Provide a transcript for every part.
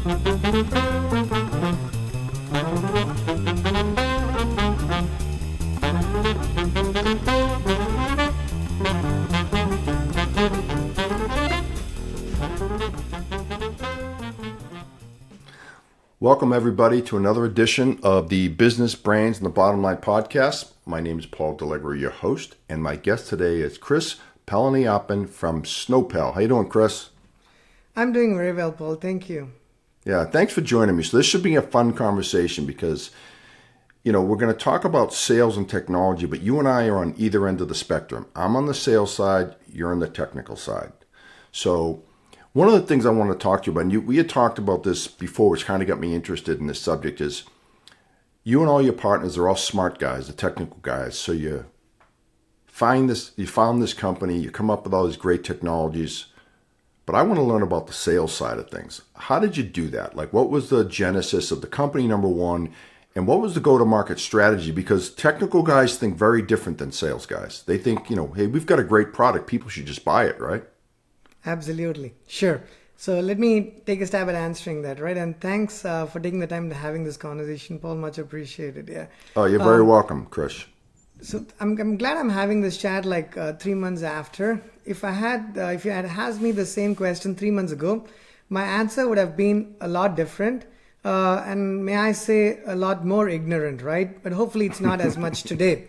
Welcome, everybody, to another edition of the Business Brains and the Bottom Line podcast. My name is Paul Delegre, your host, and my guest today is Krish Palaniappan from Snowpal. How you doing, Chris? I'm doing very well, Paul. Thank you. Yeah, thanks for joining me. So this should be a fun conversation because, we're going to talk about sales and technology, but you and I are on either end of the spectrum. I'm on the sales side, you're on the technical side. So one of the things I want to talk to you about, and we had talked about this before, which kind of got me interested in this subject, is you and all your partners are all smart guys, the technical guys. So you found this company, you come up with all these great technologies, but I want to learn about the sales side of things. How did you do that? Like, what was the genesis of the company, number one, and what was the go-to-market strategy? Because technical guys think very different than sales guys. They think, hey, we've got a great product, people should just buy it, right? Absolutely. Sure. So let me take a stab at answering that, right? And thanks for taking the time to having this conversation, Paul. Much appreciated. Yeah. Oh, you're very welcome, Krish. So I'm glad I'm having this chat 3 months after. If you had asked me the same question 3 months ago, my answer would have been a lot different. And may I say a lot more ignorant, right? But hopefully it's not as much today.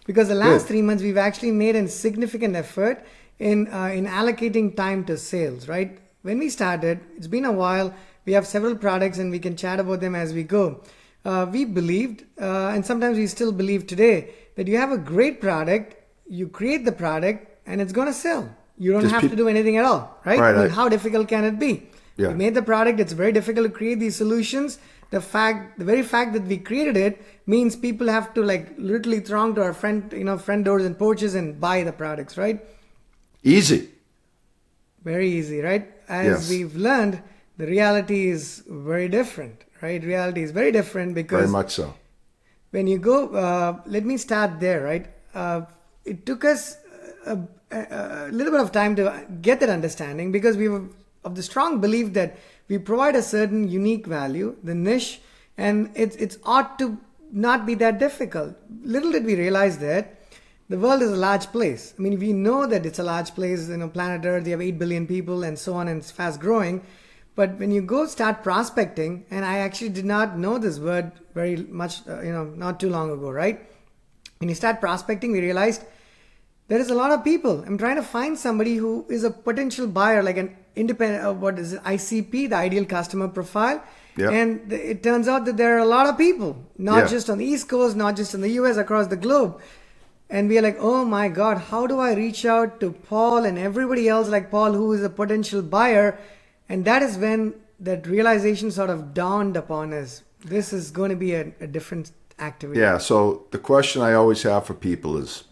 Because the last 3 months, we've actually made a significant effort in allocating time to sales, right? When we started, it's been a while. We have several products and we can chat about them as we go. We believed, and sometimes we still believe today, that you have a great product, you create the product, and it's going to sell. You don't have to do anything at all, right? Right. How difficult can it be? Yeah. We made the product. It's very difficult to create these solutions. The very fact that we created it means people have to literally throng to our front doors and porches and buy the products, right? Easy. Very easy, right? As we've learned, the reality is very different, right? Reality is very different because very much so. When you go, let me start there, right? It took us a little bit of time to get that understanding because we were of the strong belief that we provide a certain unique value, the niche, and it's ought to not be that difficult. Little did we realize that the world is a large place. I mean, we know that it's a large place, planet Earth, you have 8 billion people and so on, and it's fast growing. But when you go start prospecting, and I actually did not know this word very much, not too long ago, right? When you start prospecting, we realized there is a lot of people. I'm trying to find somebody who is a potential buyer, like an independent, ICP, the ideal customer profile. Yep. And it turns out that there are a lot of people, not just on the East Coast, not just in the US, across the globe. And we are like, oh my God, how do I reach out to Paul and everybody else like Paul who is a potential buyer? And that is when that realization sort of dawned upon us. This is going to be a different activity. Yeah, so the question I always have for people is,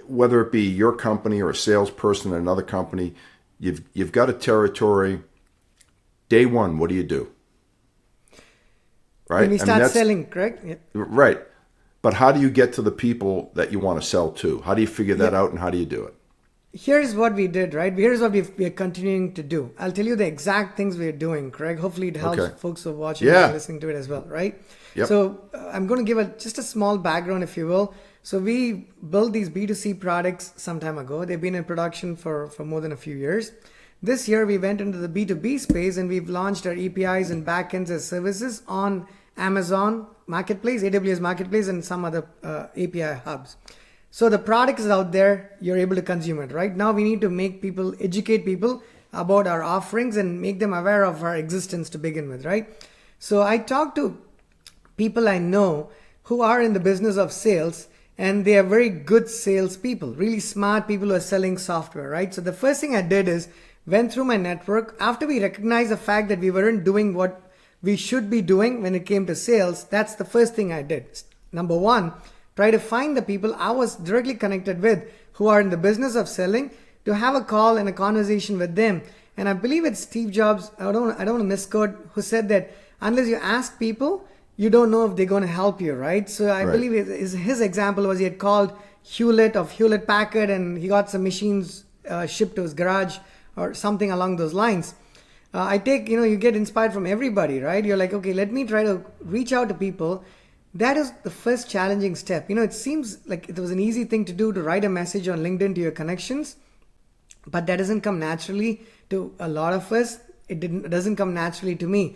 whether it be your company or a salesperson in another company, you've got a territory. Day one, what do you do? Right? When we start selling, correct? Yeah. Right. But how do you get to the people that you want to sell to? How do you figure that out and how do you do it? Here's what we did, right? Here's what we're continuing to do. I'll tell you the exact things we're doing, correct? Hopefully it helps folks who are watching and listening to it as well, right? Yep. So I'm going to give just a small background, if you will. So we built these B2C products some time ago. They've been in production for more than a few years. This year we went into the B2B space and we've launched our APIs and backends as services on Amazon Marketplace, AWS Marketplace, and some other API hubs. So the product is out there, you're able to consume it, right? Now we need to educate people about our offerings and make them aware of our existence to begin with, right? So I talk to people I know who are in the business of sales, and they are very good sales people, really smart people who are selling software, right? So the first thing I did is went through my network. After we recognized the fact that we weren't doing what we should be doing when it came to sales, that's the first thing I did. Number one, try to find the people I was directly connected with who are in the business of selling, to have a call and a conversation with them. And I believe it's Steve Jobs, I don't want to misquote, who said that unless you ask people, you don't know if they're going to help you, right? So I believe his example was he had called Hewlett of Hewlett Packard and he got some machines shipped to his garage or something along those lines. I take, you get inspired from everybody, right? You're like, okay, let me try to reach out to people. That is the first challenging step. It seems like it was an easy thing to do, to write a message on LinkedIn to your connections, but that doesn't come naturally to a lot of us. It doesn't come naturally to me.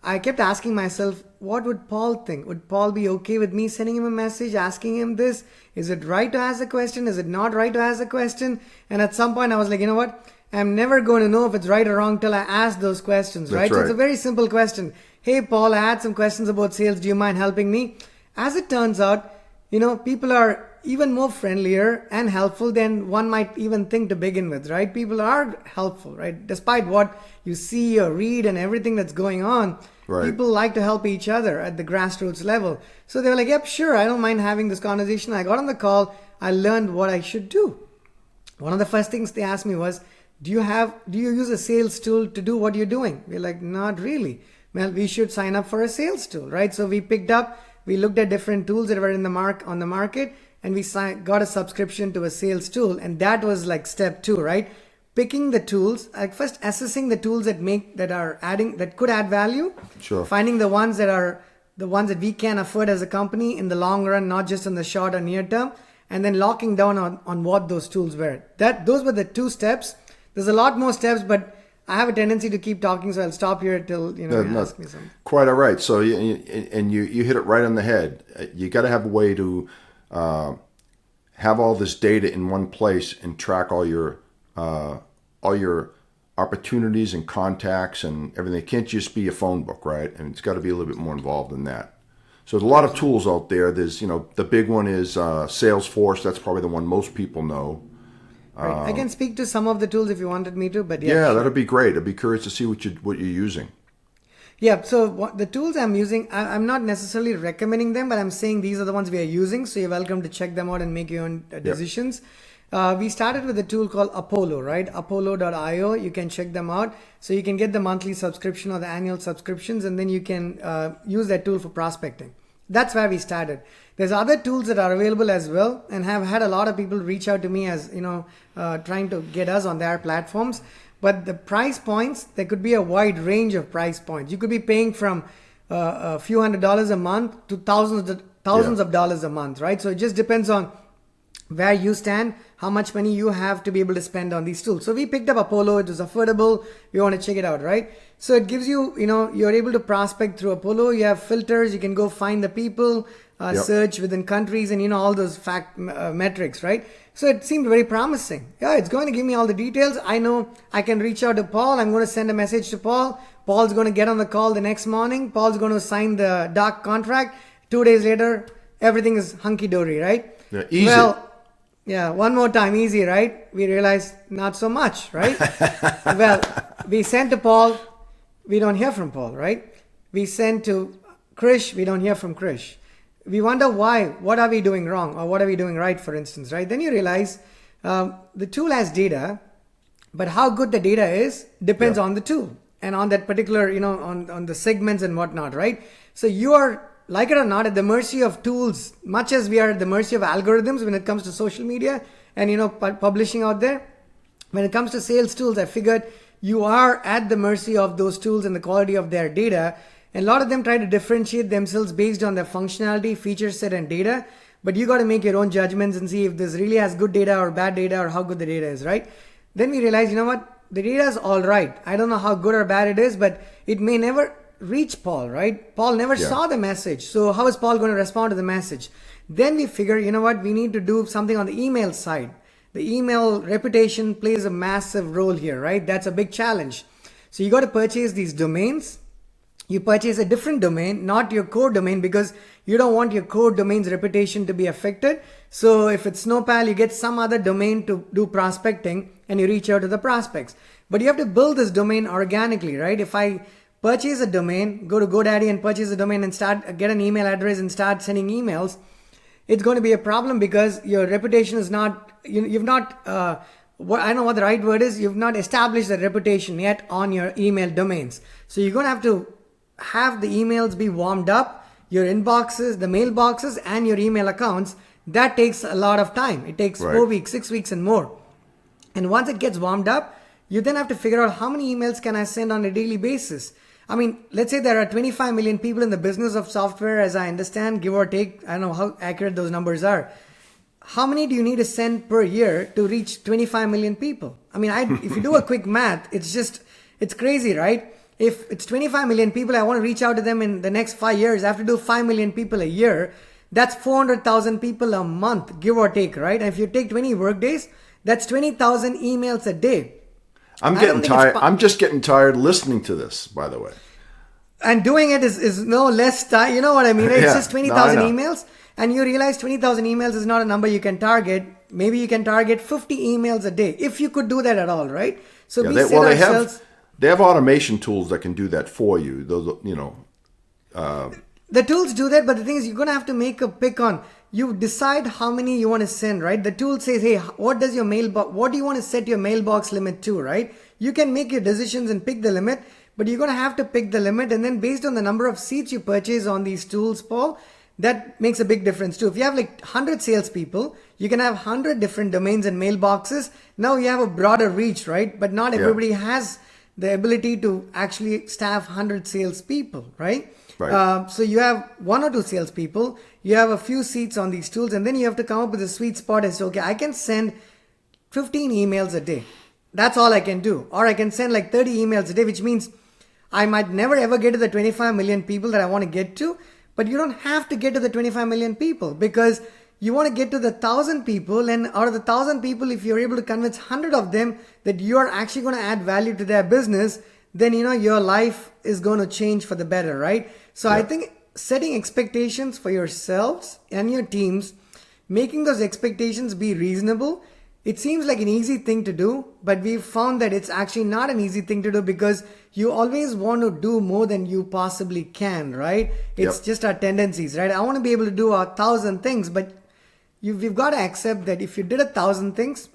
I kept asking myself, what would Paul think? Would Paul be okay with me sending him a message, asking him this? Is it right to ask a question? Is it not right to ask a question? And at some point I was like, you know what? I'm never going to know if it's right or wrong till I ask those questions, right? That's right. So it's a very simple question. Hey, Paul, I had some questions about sales. Do you mind helping me? As it turns out, people are even more friendlier and helpful than one might even think to begin with, right? People are helpful, right? Despite what you see or read and everything that's going on, right. People like to help each other at the grassroots level. So they were like, yep, sure, I don't mind having this conversation. I got on the call. I learned what I should do. One of the first things they asked me was, do you use a sales tool to do what you're doing? We're like, not really. Well, we should sign up for a sales tool, right? So we looked at different tools that were on the market, and we got a subscription to a sales tool. And that was like step 2, right? Picking the tools, like first assessing the tools that could add value. Sure. Finding the ones that we can afford as a company in the long run, not just in the short or near term, and then locking down on what those tools were. Those were the 2 steps. There's a lot more steps, but I have a tendency to keep talking, so I'll stop here till you ask me something. Quite all right. So you hit it right on the head. You got to have a way to have all this data in one place and track all your opportunities and contacts and everything. It can't just be a phone book, right? And it's got to be a little bit more involved than that. So there's a lot of tools out there. There's the big one is Salesforce. That's probably the one most people know. Right. I can speak to some of the tools if you wanted me to, but yeah, sure. That'd be great. I'd be curious to see what you're using. Yeah, so the tools I'm using, I'm not necessarily recommending them, but I'm saying these are the ones we are using. So you're welcome to check them out and make your own decisions. Yep. We started with a tool called Apollo, right? Apollo.io. You can check them out. So you can get the monthly subscription or the annual subscriptions, and then you can use that tool for prospecting. That's where we started. There's other tools that are available as well, and have had a lot of people reach out to me as trying to get us on their platforms. But the price points, there could be a wide range of price points. You could be paying from a few $100s a month to thousands of dollars a month, right? So it just depends on where you stand, how much money you have to be able to spend on these tools. So we picked up Apollo. It was affordable. We want to check it out, right? So it gives you, you're able to prospect through Apollo. You have filters. You can go find the people, search within countries, and all those metrics, right? So it seemed very promising. Yeah, it's going to give me all the details. I know I can reach out to Paul. I'm going to send a message to Paul. Paul's going to get on the call the next morning. Paul's going to sign the doc contract. 2 days later, everything is hunky-dory, right? Yeah, easy. Well, yeah, one more time, easy, right? We realized not so much, right? Well, we sent to Paul. We don't hear from Paul, right? We send to Krish. We don't hear from Krish. We wonder why. What are we doing wrong, or what are we doing right, for instance, right? Then you realize the tool has data, but how good the data is depends on the tool and on that particular, on the segments and whatnot, right? So you are, like it or not, at the mercy of tools, much as we are at the mercy of algorithms when it comes to social media and publishing out there. When it comes to sales tools, I figured you are at the mercy of those tools and the quality of their data. And a lot of them try to differentiate themselves based on their functionality, feature set, and data. But you got to make your own judgments and see if this really has good data or bad data, or how good the data is, right? Then we realize, the data is all right. I don't know how good or bad it is, but it may never reach Paul, right? Paul never saw the message. So how is Paul going to respond to the message? Then we figure, we need to do something on the email side. The email reputation plays a massive role here, right? That's a big challenge. So you got to purchase these domains. You purchase a different domain, not your core domain, because you don't want your core domain's reputation to be affected. So if it's Snowpal, you get some other domain to do prospecting and you reach out to the prospects. But you have to build this domain organically, right? If I purchase a domain, go to GoDaddy and purchase a domain and get an email address and start sending emails, it's going to be a problem because your reputation is not, you've not, I don't know what the right word is, you've not established the reputation yet on your email domains. So you're going to have the emails be warmed up, your inboxes, the mailboxes, and your email accounts. That takes a lot of time. It takes 4 weeks, 6 weeks, and more. And once it gets warmed up, you then have to figure out how many emails can I send on a daily basis. I mean, let's say there are 25 million people in the business of software, as I understand, give or take. I don't know how accurate those numbers are. How many do you need to send per year to reach 25 million people? I mean, if you do a quick math, it's crazy, right? If it's 25 million people, I want to reach out to them in the next 5 years. I have to do 5 million people a year. That's 400,000 people a month, give or take, right? And if you take 20 work days, that's 20,000 emails a day. I'm getting tired. I'm just getting tired listening to this, by the way. And doing it is no less time. You know what I mean? It's Yeah. just 20,000 No, I know. emails. And you realize 20,000 emails is not a number you can target. Maybe you can target 50 emails a day, if you could do that at all, right? So we set ourselves... They have automation tools that can do that for you. Those, The tools do that, but the thing is, you're going to have to make a pick on. You decide how many you want to send, right? The tool says, hey, what do you want to set your mailbox limit to, right? You can make your decisions and pick the limit, but you're going to have to pick the limit. And then based on the number of seats you purchase on these tools, Paul, that makes a big difference too. If you have like 100 salespeople, you can have 100 different domains and mailboxes. Now you have a broader reach, right? But not everybody has the ability to actually staff 100 salespeople, right? Right. So you have 1 or 2 salespeople, you have a few seats on these tools, and then you have to come up with a sweet spot as, okay, I can send 15 emails a day. That's all I can do. Or I can send like 30 emails a day, which means I might never ever get to the 25 million people that I want to get to, but you don't have to get to the 25 million people because you want to get to the 1,000 people, and out of the 1,000 people, if you're able to convince 100 of them that you're actually going to add value to their business, then your life is going to change for the better, right? So I think setting expectations for yourselves and your teams, making those expectations be reasonable, it seems like an easy thing to do, but we've found that it's actually not an easy thing to do because you always want to do more than you possibly can, right? It's just our tendencies, right? I want to be able to do 1,000 things, but we've got to accept that if you did 1,000 things,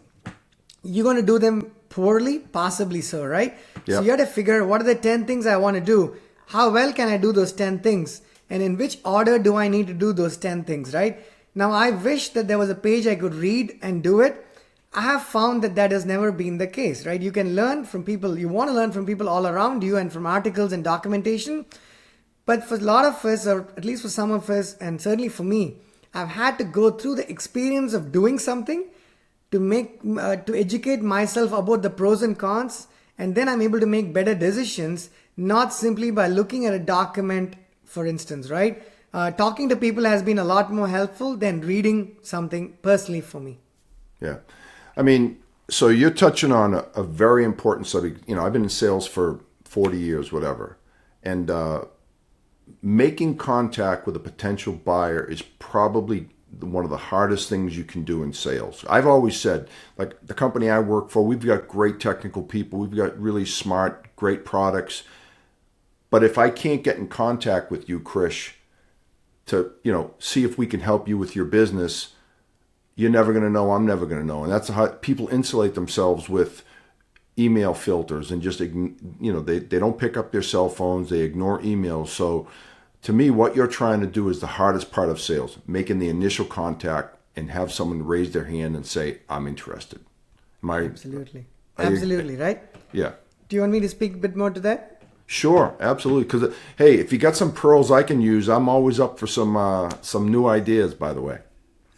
you're going to do them poorly, possibly so, right? So you have to figure, what are the 10 things I want to do? How well can I do those 10 things? And in which order do I need to do those 10 things, right? Now, I wish that there was a page I could read and do it. I have found that has never been the case, right? You can learn from people. You want to learn from people all around you and from articles and documentation. But for a lot of us, or at least for some of us, and certainly for me, I've had to go through the experience of doing something to educate myself about the pros and cons, and then I'm able to make better decisions, not simply by looking at a document, for instance, right? Talking to people has been a lot more helpful than reading something personally for me. Yeah. I mean, so you're touching on a very important subject. I've been in sales for 40 years, whatever. And making contact with a potential buyer is probably one of the hardest things you can do in sales. I've always said, like the company I work for, we've got great technical people. We've got really smart, great products. But if I can't get in contact with you, Krish, to, see if we can help you with your business, you're never going to know, I'm never going to know. And that's how people insulate themselves with email filters and just, they don't pick up their cell phones. They ignore emails. So to me, what you're trying to do is the hardest part of sales, making the initial contact and have someone raise their hand and say, I'm interested. Absolutely. Absolutely, right? Yeah. Do you want me to speak a bit more to that? Sure, absolutely. Because, hey, if you got some pearls I can use, I'm always up for some new ideas, by the way.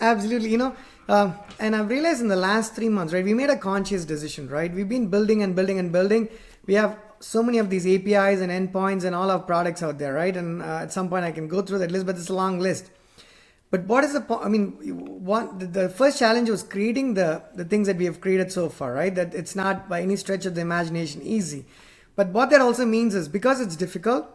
Absolutely. And I've realized in the last 3 months, right, we made a conscious decision, right? We've been building and building and building. We have so many of these APIs and endpoints and all our products out there, right? And at some point I can go through that list, but it's a long list. But what is the point? I mean, the first challenge was creating the things that we have created so far, right? That it's not by any stretch of the imagination easy. But what that also means is because it's difficult,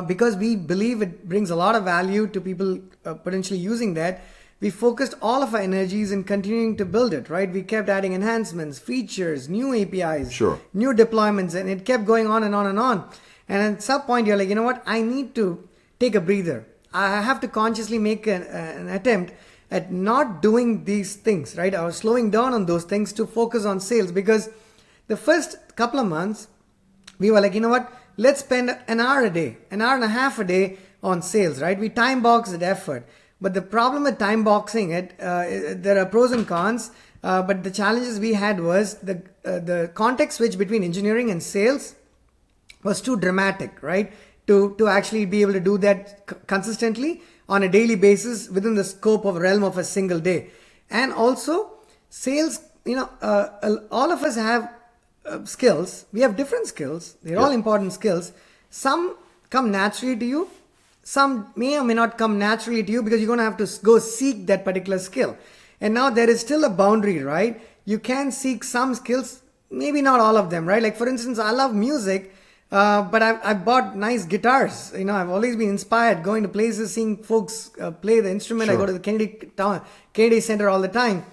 because we believe it brings a lot of value to people potentially using that, we focused all of our energies in continuing to build it, right? We kept adding enhancements, features, new APIs, new deployments, and it kept going on and on and on. And at some point, you're like, you know what? I need to take a breather. I have to consciously make an attempt at not doing these things, right? I was slowing down on those things to focus on sales because the first couple of months, we were like, you know what? Let's spend an hour a day, an hour and a half a day on sales, right? We time box that effort. But the problem with time boxing it, there are pros and cons. But the challenges we had was the context switch between engineering and sales was too dramatic, right? To actually be able to do that consistently on a daily basis within the scope of realm of a single day. And also sales, all of us have skills. We have different skills. They're all important skills. Some come naturally to you. Some may or may not come naturally to you because you're going to have to go seek that particular skill. And now there is still a boundary, right? You can seek some skills, maybe not all of them, right? Like for instance, I love music, but I've bought nice guitars. I've always been inspired going to places, seeing folks play the instrument. Sure. I go to the Kennedy Center all the time.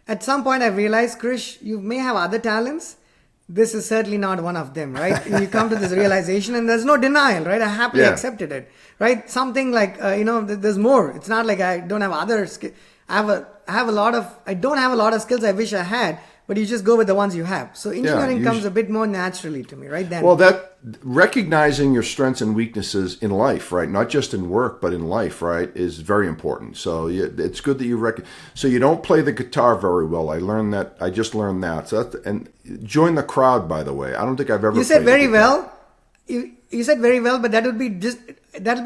At some point, I realized, Krish, you may have other talents. This is certainly not one of them, right? You come to this realization and there's no denial, right? I happily accepted it, right? Something like, there's more. It's not like I don't have other skills. I don't have a lot of skills I wish I had, but you just go with the ones you have. So engineering comes a bit more naturally to me, right? Then. Well, that recognizing your strengths and weaknesses in life, right? Not just in work, but in life, right, is very important. So it's good that you So you don't play the guitar very well. I just learned that. So and join the crowd, by the way. I don't think I've ever. You said very well. You said very well, but that'll be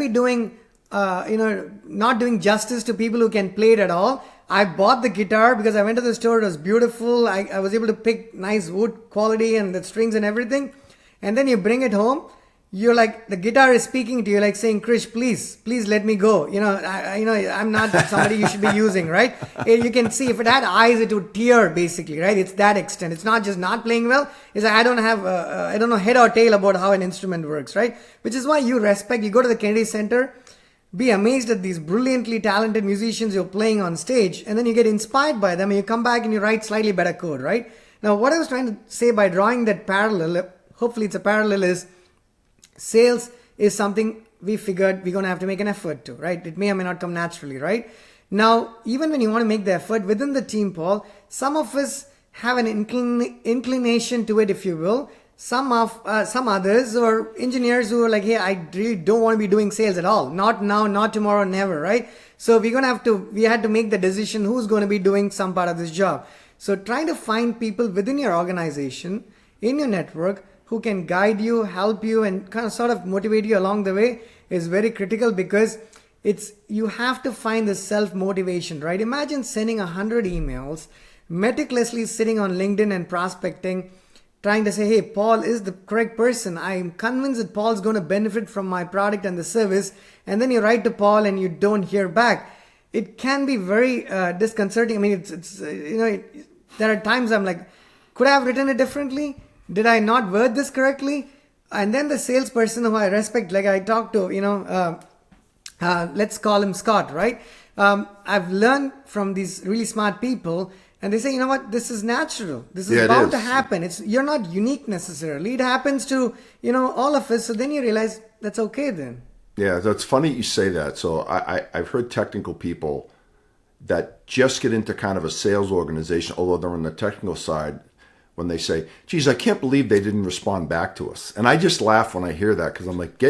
doing. Not doing justice to people who can play it at all. I bought the guitar because I went to the store. It was beautiful. I was able to pick nice wood quality and the strings and everything. And then you bring it home. You're like, the guitar is speaking to you, like saying, Krish, please let me go. I'm not somebody you should be using, right? You can see if it had eyes, it would tear basically, right? It's that extent. It's not just not playing well. It's like, I don't know head or tail about how an instrument works, right? Which is why you go to the Kennedy Center, be amazed at these brilliantly talented musicians you're playing on stage, and then you get inspired by them and you come back and you write slightly better code, right? Now, what I was trying to say by drawing that parallel, hopefully it's a parallel, is sales is something we figured we're going to have to make an effort to, right? It may or may not come naturally, right? Now, even when you want to make the effort within the team, Paul, some of us have an inclination to it, if you will. Some others or engineers who are like, hey, I really don't want to be doing sales at all. Not now, not tomorrow, never, right? So we had to make the decision who's going to be doing some part of this job. So trying to find people within your organization, in your network, who can guide you, help you, and kind of sort of motivate you along the way is very critical, because you have to find the self-motivation, right? Imagine sending 100 emails, meticulously sitting on LinkedIn and prospecting, trying to say, hey, Paul is the correct person. I'm convinced that Paul's going to benefit from my product and the service. And then you write to Paul and you don't hear back. It can be very disconcerting. I mean, there are times I'm like, could I have written it differently? Did I not word this correctly? And then the salesperson who I respect, like I talked to, let's call him Scott, right? I've learned from these really smart people. And they say, you know what, this is natural. This is bound to happen. You're not unique necessarily. It happens to, all of us. So then you realize that's okay then. Yeah, that's funny you say that. So I've heard technical people that just get into kind of a sales organization, although they're on the technical side, when they say, geez, I can't believe they didn't respond back to us. And I just laugh when I hear that, because I'm like,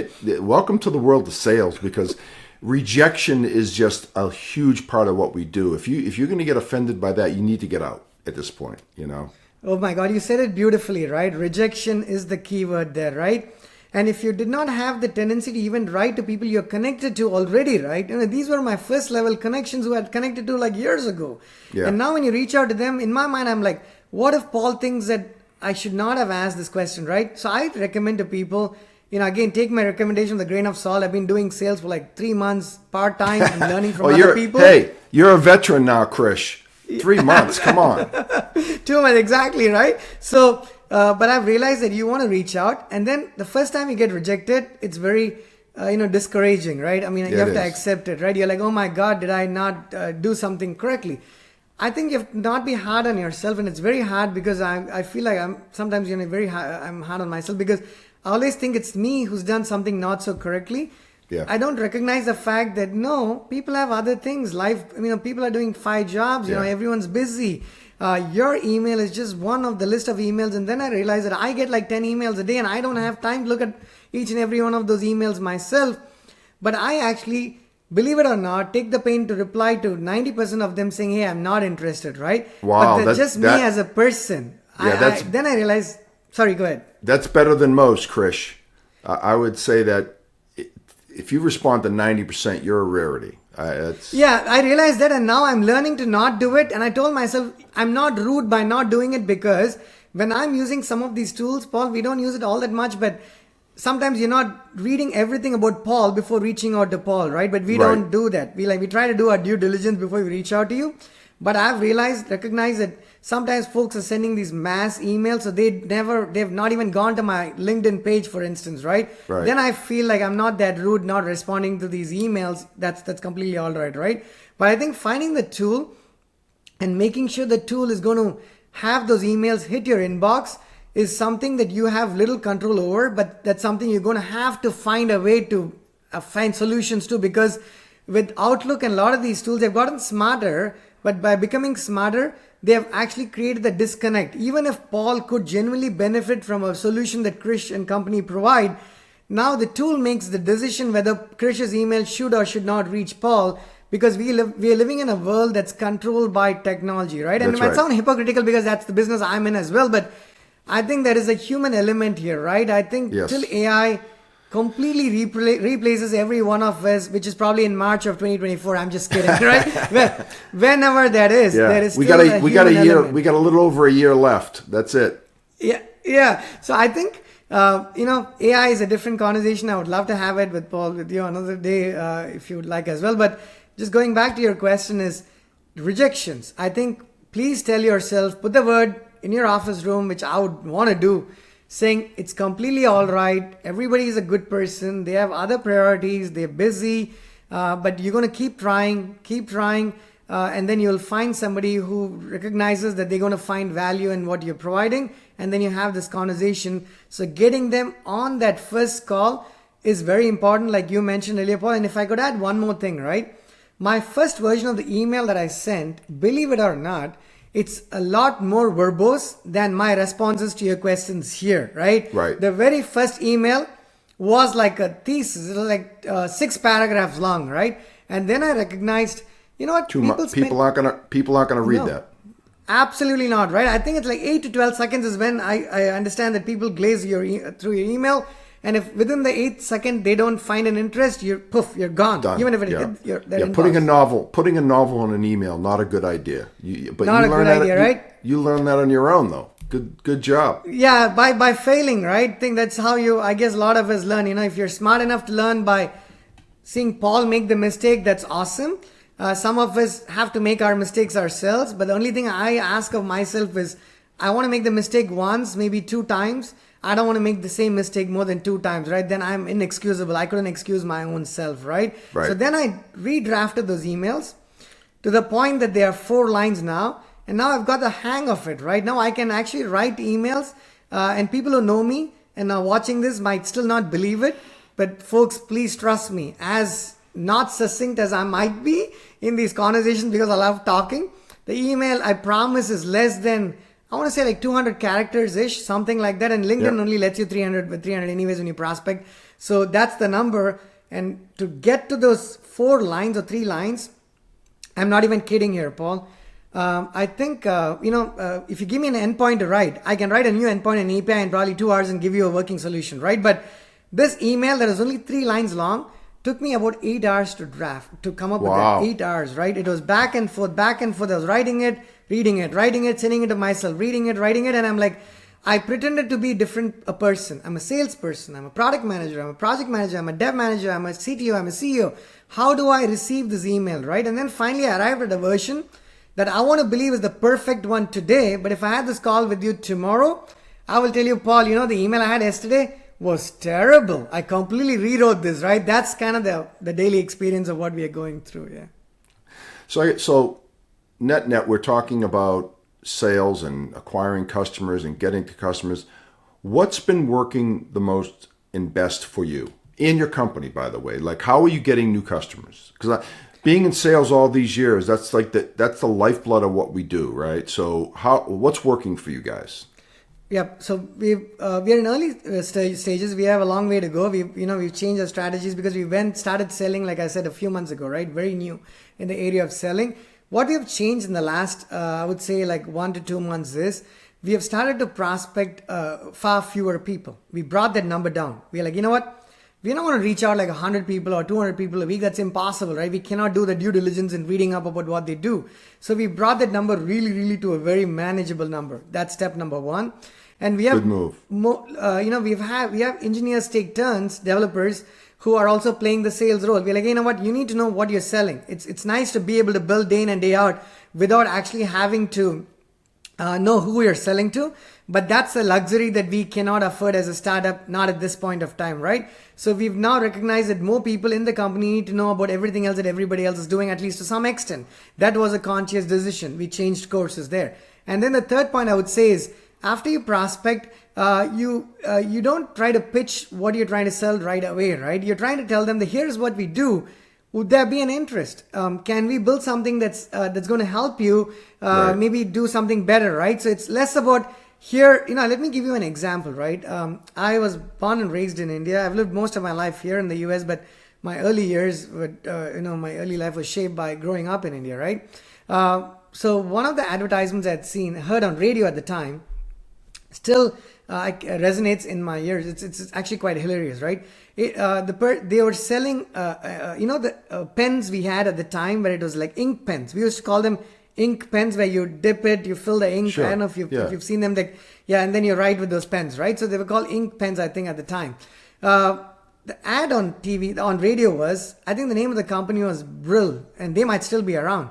welcome to the world of sales, because rejection is just a huge part of what we do. If you're going to get offended by that, you need to get out at this point, Oh my God, you said it beautifully, right? Rejection is the key word there, right? And if you did not have the tendency to even write to people you're connected to already, right? These were my first level connections who I had connected to like years ago. Yeah. And now when you reach out to them, in my mind, I'm like, what if Paul thinks that I should not have asked this question, right? So I recommend to people, again, take my recommendation with a grain of salt. I've been doing sales for like 3 months part-time and learning from other people. Hey, you're a veteran now, Krish. 3 months, come on. 2 months, exactly, right? So, but I've realized that you want to reach out, and then the first time you get rejected, it's very, discouraging, right? I mean, you have to accept it, right? You're like, oh my God, did I not do something correctly? I think you have to not be hard on yourself, and it's very hard because I feel like I'm sometimes, I'm hard on myself because I always think it's me who's done something not so correctly. Yeah. I don't recognize the fact that people have other things. Life, people are doing 5 jobs. Everyone's busy. Your email is just one of the list of emails, and then I realize that I get like 10 emails a day, and I don't have time to look at each and every one of those emails myself. But I actually believe it or not, take the pain to reply to 90% of them saying, hey, I'm not interested, right? Wow, But that's just me as a person. Yeah, Then I realized, sorry, go ahead. that's better than most, Krish. I would say that if you respond to 90%, you're a rarity. Yeah, I realized that, and now I'm learning to not do it. And I told myself I'm not rude by not doing it, because when I'm using some of these tools, Paul, we don't use it all that much, but sometimes you're not reading everything about Paul before reaching out to Paul, right? But we don't do that. We try to do our due diligence before we reach out to you. But I've recognized that sometimes folks are sending these mass emails, so they've not even gone to my LinkedIn page, for instance, right? Then I feel like I'm not that rude, not responding to these emails. That's completely all right, right? But I think finding the tool and making sure the tool is going to have those emails hit your inbox is something that you have little control over, but that's something you're going to have to find a way to find solutions to, because with Outlook and a lot of these tools, they've gotten smarter, but by becoming smarter, they have actually created the disconnect. Even if Paul could genuinely benefit from a solution that Krish and company provide, now the tool makes the decision whether Krish's email should or should not reach Paul, because we are living in a world that's controlled by technology, right? And it might sound hypocritical because that's the business I'm in as well, but I think there is a human element here, right? I think till AI completely replaces every one of us, which is probably in March of 2024. I'm just kidding, right? Whenever that is, there is we got a year. element. We got a little over a year left. That's it. Yeah. So I think AI is a different conversation. I would love to have it with Paul, with you another day, if you would like as well. But just going back to your question is rejections. I think please tell yourself, put the word in your office room, which I would want to do, saying it's completely all right. Everybody is a good person. They have other priorities. They're busy, but you're going to keep trying, and then you'll find somebody who recognizes that they're going to find value in what you're providing, and then you have this conversation. So getting them on that first call is very important, like you mentioned earlier, Paul. And if I could add one more thing, right? My first version of the email that I sent, believe it or not, it's a lot more verbose than my responses to your questions here, right? Right. The very first email was like a thesis. It was like 6 paragraphs long, right? And then I recognized, you know what? People aren't gonna read that. Absolutely not, right? I think it's like 8 to 12 seconds is when I understand that people glaze through your email. And if within the 8th second they don't find an interest, you're gone. Done. Even if putting a novel in an email, not a good idea. Right? You learn that on your own, though. Good job. Yeah, by failing, right? I think that's how I guess a lot of us learn. If you're smart enough to learn by seeing Paul make the mistake, that's awesome. Some of us have to make our mistakes ourselves, but the only thing I ask of myself is I want to make the mistake once, maybe 2 times. I don't want to make the same mistake more than 2 times, right? Then I'm inexcusable. I couldn't excuse my own self, right? So then I redrafted those emails to the point that they are 4 lines now. And now I've got the hang of it, right? Now I can actually write emails, and people who know me and are watching this might still not believe it. But folks, please trust me. As not succinct as I might be in these conversations, because I love talking, the email, I promise, is less than, I want to say like 200 characters-ish, something like that. And LinkedIn only lets you 300 anyways when you prospect. So that's the number. And to get to those 4 lines or 3 lines, I'm not even kidding here, Paul. I think, if you give me an endpoint to write, I can write a new endpoint in API in probably 2 hours and give you a working solution, right? But this email that is only 3 lines long took me about 8 hours to draft, to come up with that. 8 hours, right? It was back and forth. I was writing it, reading it, sending it to myself, reading it, writing it. And I'm like, I pretended to be a person. I'm a salesperson. I'm a product manager. I'm a project manager. I'm a dev manager. I'm a CTO. I'm a CEO. How do I receive this email, right? And then finally I arrived at a version that I want to believe is the perfect one today. But if I had this call with you tomorrow, I will tell you, Paul, the email I had yesterday was terrible. I completely rewrote this, right? That's kind of the daily experience of what we are going through, yeah. So net, we're talking about sales and acquiring customers and getting to customers. What's been working the most and best for you in your company, by the way? Like, how are you getting new customers? Because being in sales all these years, that's the lifeblood of what we do, right? So what's working for you guys? Yep. So we are in early stages. We have a long way to go. We've changed our strategies because we started selling, like I said, a few months ago, right? Very new in the area of selling. What we have changed in the last, I would say, like 1 to 2 months is we have started to prospect far fewer people. We brought that number down. We're like, you know what? We're not going to reach out like 100 people or 200 people a week. That's impossible, right? We cannot do the due diligence and reading up about what they do. So we brought that number really, really to a very manageable number. That's step number one. And we have Good move. We have engineers take turns, developers who are also playing the sales role. We're like, you know what? You need to know what you're selling. It's nice to be able to build day in and day out without actually having to know who you're selling to. But that's a luxury that we cannot afford as a startup, not at this point of time, right? So we've now recognized that more people in the company need to know about everything else that everybody else is doing, at least to some extent. That was a conscious decision. We changed courses there. And then the third point I would say is, after you prospect, you don't try to pitch what you're trying to sell right away, right? You're trying to tell them that here's what we do. Would there be an interest? Can we build something that's going to help you Right. maybe do something better, right? So it's less about here. Let me give you an example, right? I was born and raised in India. I've lived most of my life here in the US, but my early years, my early life was shaped by growing up in India, right? So one of the advertisements I'd heard on radio at the time, still resonates in my ears. It's actually quite hilarious, right? They were selling the pens we had at the time, where it was like ink pens. We used to call them ink pens, where you dip it, you fill the ink. Sure. I don't know if you've seen them, and then you write with those pens, right? So they were called ink pens, I think, at the time. The ad on TV, on radio was, I think the name of the company was Brill, and they might still be around.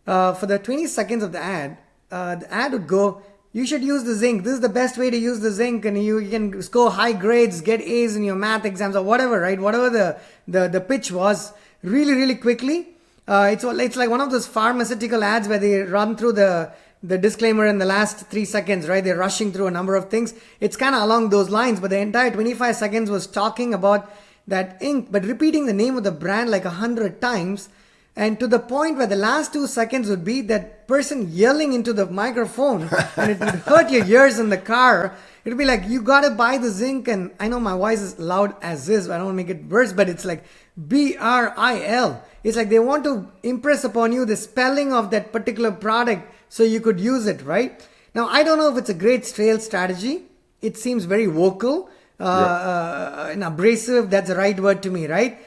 For the 20 seconds of the ad would go, you should use the zinc. This is the best way to use the zinc, and you can score high grades, get A's in your math exams or whatever, right? Whatever the pitch was, really, really quickly. It's like one of those pharmaceutical ads where they run through the disclaimer in the last 3 seconds, right? They're rushing through a number of things. It's kind of along those lines, but the entire 25 seconds was talking about that ink, but repeating the name of the brand like 100 times. And to the point where the last 2 seconds would be that person yelling into the microphone, and it would hurt your ears in the car. It would be like, you got to buy the zinc. And I know my voice is loud as is. I don't want to make it worse, but it's like BRIL. It's like they want to impress upon you the spelling of that particular product so you could use it, right? Now, I don't know if it's a great sales strategy. It seems very vocal and abrasive. That's the right word to me, right?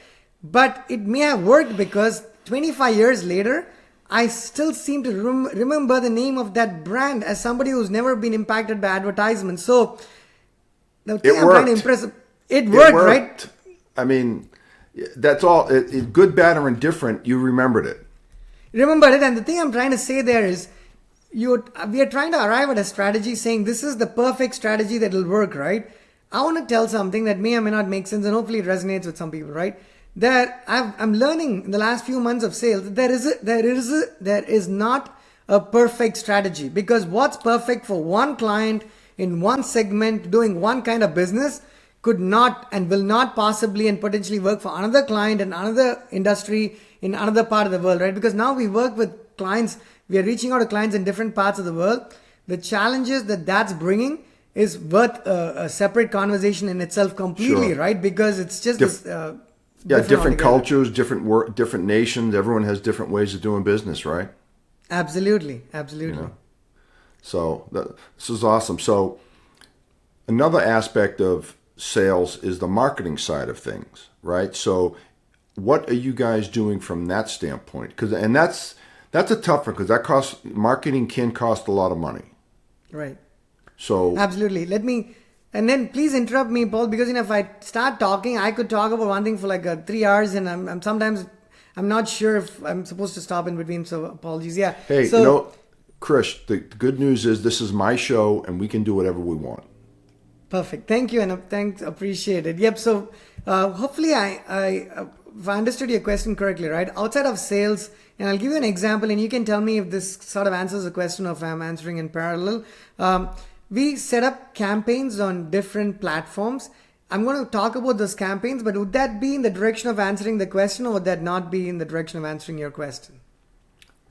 But it may have worked because 25 years later, I still seem to remember the name of that brand as somebody who's never been impacted by advertisements. So the thing I'm trying to impress, it worked, right? I mean, that's all. Good, bad, or indifferent, you remembered it. Remembered it, and the thing I'm trying to say there is, we are trying to arrive at a strategy saying this is the perfect strategy that will work, right? I want to tell something that may or may not make sense, and hopefully it resonates with some people, right? That I'm learning in the last few months of sales, there is not a perfect strategy, because what's perfect for one client in one segment doing one kind of business could not and will not possibly and potentially work for another client in another industry in another part of the world, right? Because now we work with clients, we are reaching out to clients in different parts of the world. The challenges that's bringing is worth a separate conversation in itself completely, Sure. right? Because it's just different cultures, different nations. Everyone has different ways of doing business, right? Absolutely. So this is awesome. So another aspect of sales is the marketing side of things, right? So what are you guys doing from that standpoint? And that's a tough one, because marketing can cost a lot of money. Right. So absolutely. And then please interrupt me, Paul, because if I start talking, I could talk about one thing for like 3 hours, and I'm not sure if I'm supposed to stop in between. So apologies. Yeah. Hey, Krish, the good news is this is my show, and we can do whatever we want. Perfect. Thank you, and thanks. Appreciate it. Yep. So hopefully if I understood your question correctly, right? Outside of sales, and I'll give you an example, and you can tell me if this sort of answers the question, or if I'm answering in parallel. We set up campaigns on different platforms. I'm going to talk about those campaigns, but would that be in the direction of answering the question, or would that not be in the direction of answering your question?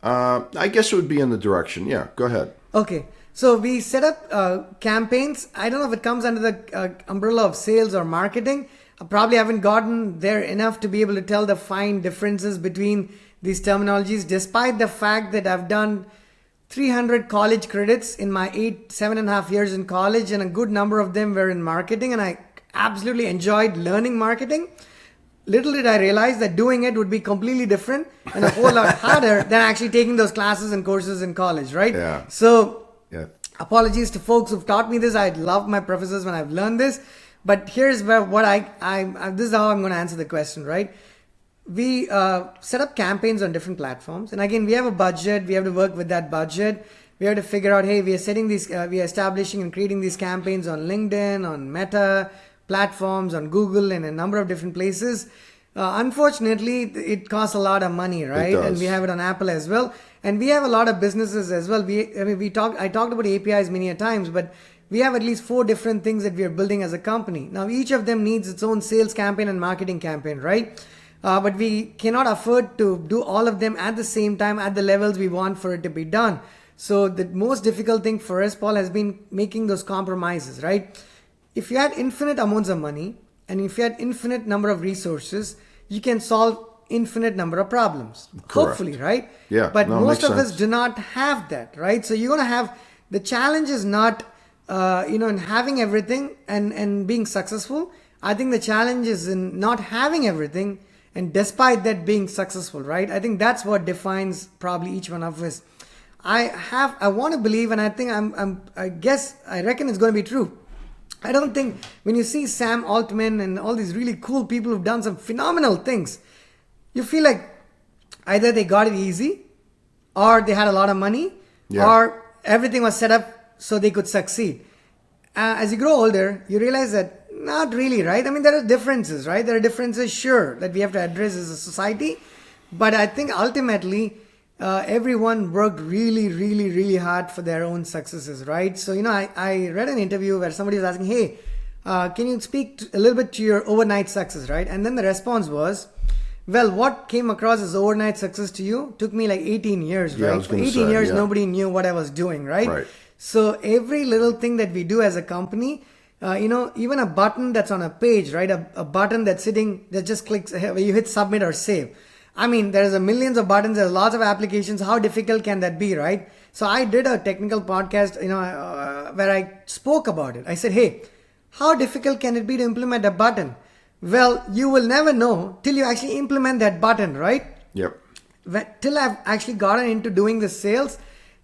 I guess it would be in the direction. Yeah, go ahead. Okay. So we set up campaigns. I don't know if it comes under the umbrella of sales or marketing. I probably haven't gotten there enough to be able to tell the fine differences between these terminologies, despite the fact that I've done 300 college credits in my 7.5 years in college, and a good number of them were in marketing, and I absolutely enjoyed learning marketing. Little did I realize that doing it would be completely different and a whole lot harder than actually taking those classes and courses in college, right? Yeah. So Yeah. apologies to folks who've taught me this. I love my professors when I've learned this. But here's where this is how I'm going to answer the question, right? We set up campaigns on different platforms. And again, we have a budget. We have to work with that budget. We have to figure out, hey, we are establishing and creating these campaigns on LinkedIn, on Meta platforms, on Google, and a number of different places. Unfortunately, it costs a lot of money, right? And we have it on Apple as well. And we have a lot of businesses as well. I talked about APIs many a times, but we have at least 4 different things that we are building as a company. Now, each of them needs its own sales campaign and marketing campaign, right? But we cannot afford to do all of them at the same time at the levels we want for it to be done. So the most difficult thing for us, Paul, has been making those compromises, right? If you had infinite amounts of money and if you had infinite number of resources, you can solve infinite number of problems. Correct. Hopefully, right? Yeah. But most of sense. us do not have that, right? So you're going to have, the challenge is not, in having everything and being successful. I think the challenge is in not having everything and despite that being successful, right? I think that's what defines probably each one of us. I want to believe, and I think I reckon it's going to be true. I don't think when you see Sam Altman and all these really cool people who've done some phenomenal things, you feel like either they got it easy or they had a lot of money or everything was set up so they could succeed. As you grow older, you realize that not really, right? I mean, there are differences, right? There are differences, sure, that we have to address as a society. But I think ultimately, everyone worked really, really, really hard for their own successes, right? So, I read an interview where somebody was asking, hey, can you speak a little bit to your overnight success, right? And then the response was, well, what came across as overnight success to you took me like 18 years, right? For 18 years, nobody knew what I was doing, right? So every little thing that we do as a company, even a button that's on a page, right? A button that's sitting, that just clicks, where you hit submit or save. I mean, there's millions of buttons, there's lots of applications. How difficult can that be, right? So I did a technical podcast, where I spoke about it. I said, hey, how difficult can it be to implement a button? Well, you will never know till you actually implement that button, right? Yep. Till I've actually gotten into doing the sales.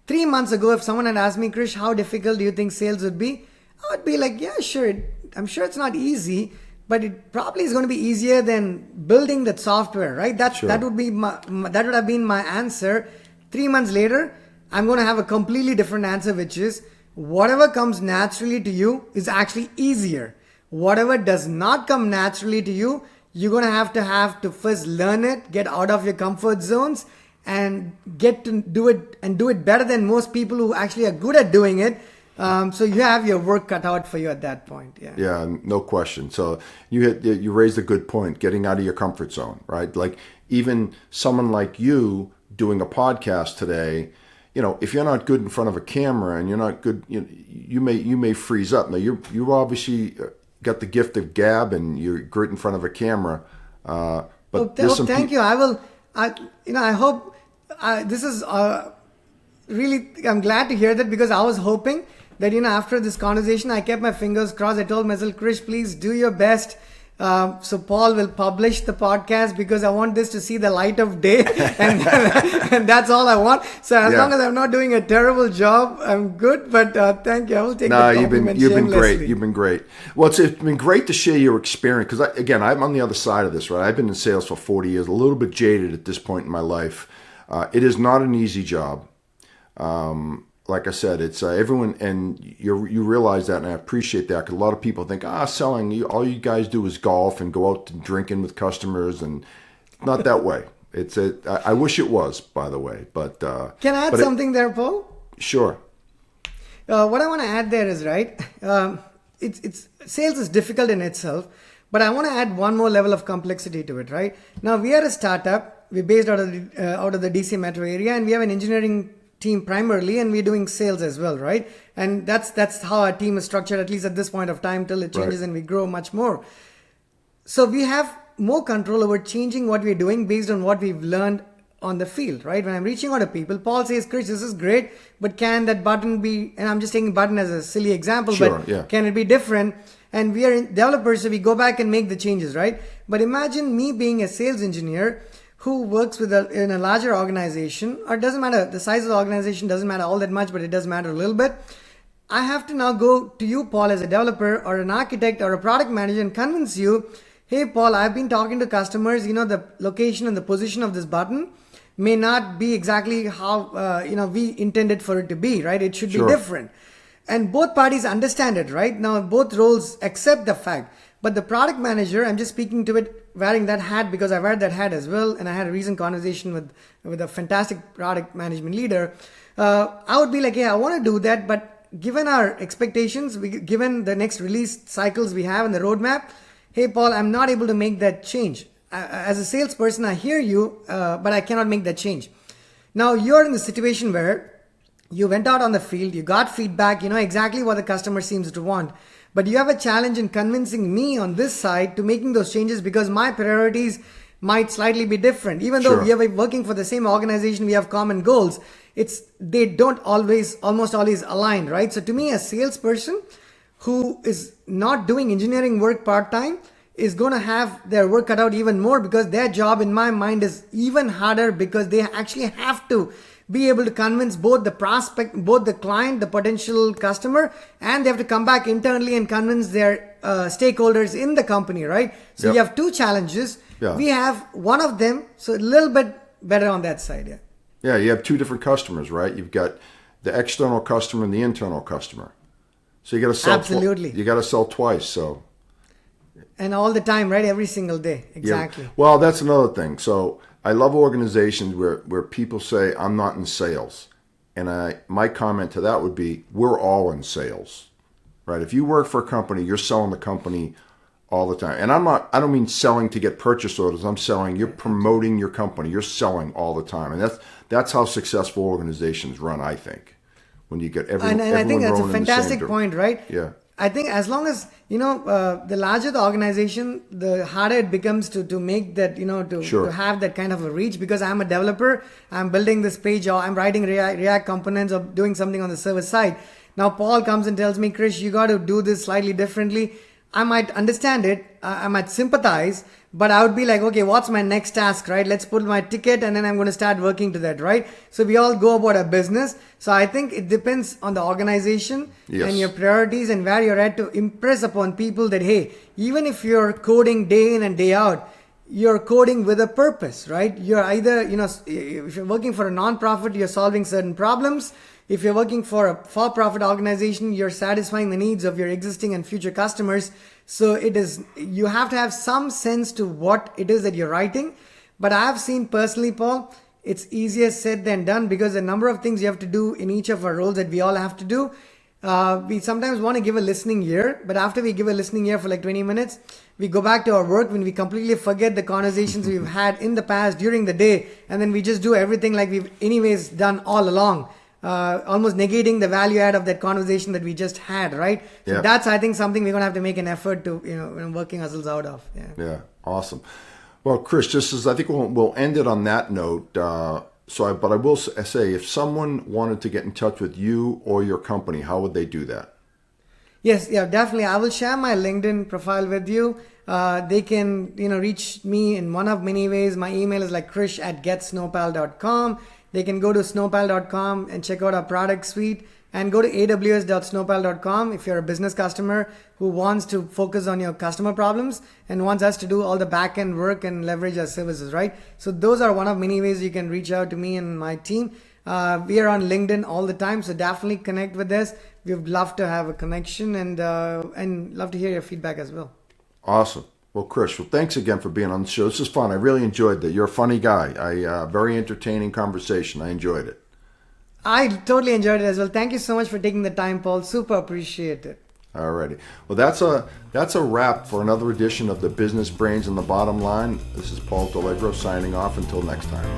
3 months ago, if someone had asked me, Krish, how difficult do you think sales would be? I would be like, yeah, sure. I'm sure it's not easy, but it probably is going to be easier than building that software, right? That would have been my answer. 3 months later, I'm going to have a completely different answer, which is whatever comes naturally to you is actually easier. Whatever does not come naturally to you, you're going to have to first learn it, get out of your comfort zones, and get to do it better than most people who actually are good at doing it. So you have your work cut out for you at that point. Yeah, no question. So you raised a good point, getting out of your comfort zone, right? Like even someone like you doing a podcast today, if you're not good in front of a camera and you're not good, you may freeze up. Now you obviously got the gift of gab and you're great in front of a camera. Thank you. I hope this is really, I'm glad to hear that, because I was hoping that, after this conversation, I kept my fingers crossed. I told myself, Krish, please do your best. So Paul will publish the podcast, because I want this to see the light of day. and that's all I want. So as long as I'm not doing a terrible job, I'm good. But thank you. I will take the compliment you've been great. shamelessly. You've been great. Well, it's been great to share your experience, because I'm on the other side of this, right? I've been in sales for 40 years, a little bit jaded at this point in my life. It is not an easy job. Like I said, it's everyone, and you realize that, and I appreciate that, because a lot of people think, selling, all you guys do is golf and go out to drinking with customers, and not that way. I wish it was, by the way, but can I add something there, Paul? Sure. What I want to add there is, right, it's sales is difficult in itself, but I want to add one more level of complexity to it, right? Now, we are a startup. We're based out of the DC metro area, and we have an engineering team primarily, and we're doing sales as well, right? And that's how our team is structured, at least at this point of time, till it changes and we grow much more. So we have more control over changing what we're doing based on what we've learned on the field, right? When I'm reaching out to people, Paul says, Krish, this is great, but can that button be, and I'm just taking button as a silly example, can it be different? And we are developers, so we go back and make the changes, right? But imagine me being a sales engineer who works in a larger organization, or it doesn't matter, the size of the organization doesn't matter all that much, but it does matter a little bit. I have to now go to you, Paul, as a developer or an architect or a product manager and convince you, hey, Paul, I've been talking to customers, the location and the position of this button may not be exactly how, we intended for it to be, right? It should be different. And both parties understand it, right? Now, both roles accept the fact. But the product manager, I'm just speaking to it, wearing that hat because I wear that hat as well. And I had a recent conversation with a fantastic product management leader. I would be like, yeah, I want to do that. But given our expectations, given the next release cycles we have and the roadmap, hey, Paul, I'm not able to make that change. As a salesperson, I hear you, but I cannot make that change. Now, you're in the situation where you went out on the field, you got feedback, you know exactly what the customer seems to want. But you have a challenge in convincing me on this side to making those changes because my priorities might slightly be different. Even though we are working for the same organization, we have common goals. They don't almost always align, right? So to me, a salesperson who is not doing engineering work part-time is going to have their work cut out even more because their job in my mind is even harder because they actually have to be able to convince both the prospect, both the client, the potential customer, and they have to come back internally and convince their stakeholders in the company, right? So you have two challenges. We have one of them, so a little bit better on that side, Yeah, you have two different customers, right? You've got the external customer and the internal customer. So you got to sell. Absolutely. You got to sell twice, so. And all the time, right? Every single day. Exactly. Yeah. Well, that's another thing. So I love organizations where people say, I'm not in sales. And my comment to that would be, we're all in sales, right? If you work for a company, you're selling the company all the time. And I don't mean selling to get purchase orders. I'm selling, you're promoting your company. You're selling all the time. And that's how successful organizations run, I think. When you get everyone and I think that's a fantastic point, right? Yeah. I think as long as, the larger the organization, the harder it becomes to make that, to have that kind of a reach, because I'm a developer, I'm building this page, or I'm writing React components or doing something on the server side. Now Paul comes and tells me, Krish, you got to do this slightly differently. I might understand it, I might sympathize, but I would be like, okay, what's my next task, right? Let's put my ticket and then I'm going to start working to that, right? So we all go about our business. So I think it depends on the organization and your priorities and where you're at to impress upon people that, hey, even if you're coding day in and day out, you're coding with a purpose, right? You're either, if you're working for a non-profit, you're solving certain problems. If you're working for a for-profit organization, you're satisfying the needs of your existing and future customers. So you have to have some sense to what it is that you're writing. But I've seen personally, Paul, it's easier said than done because the number of things you have to do in each of our roles that we all have to do. We sometimes want to give a listening ear, but after we give a listening ear for like 20 minutes, we go back to our work when we completely forget the conversations we've had in the past during the day. And then we just do everything like we've anyways done all along. Almost negating the value add of that conversation that we just had, right? So that's, I think, something we're going to have to make an effort to, working ourselves out of. Yeah, awesome. Well, Krish, I think we'll end it on that note. But I will say, if someone wanted to get in touch with you or your company, how would they do that? Yes, definitely. I will share my LinkedIn profile with you. They can, reach me in one of many ways. My email is like krish@getsnowpal.com. They can go to snowpal.com and check out our product suite, and go to aws.snowpal.com if you're a business customer who wants to focus on your customer problems and wants us to do all the back-end work and leverage our services, right? So those are one of many ways you can reach out to me and my team. We are on LinkedIn all the time, so definitely connect with us. We would love to have a connection and love to hear your feedback as well. Awesome. Well, Krish, thanks again for being on the show. This is fun. I really enjoyed that. You're a funny guy. Very entertaining conversation. I enjoyed it. I totally enjoyed it as well. Thank you so much for taking the time, Paul. Super appreciate it. All righty. Well, that's a wrap for another edition of the Business Brains and the Bottom Line. This is Paul Delegro signing off until next time.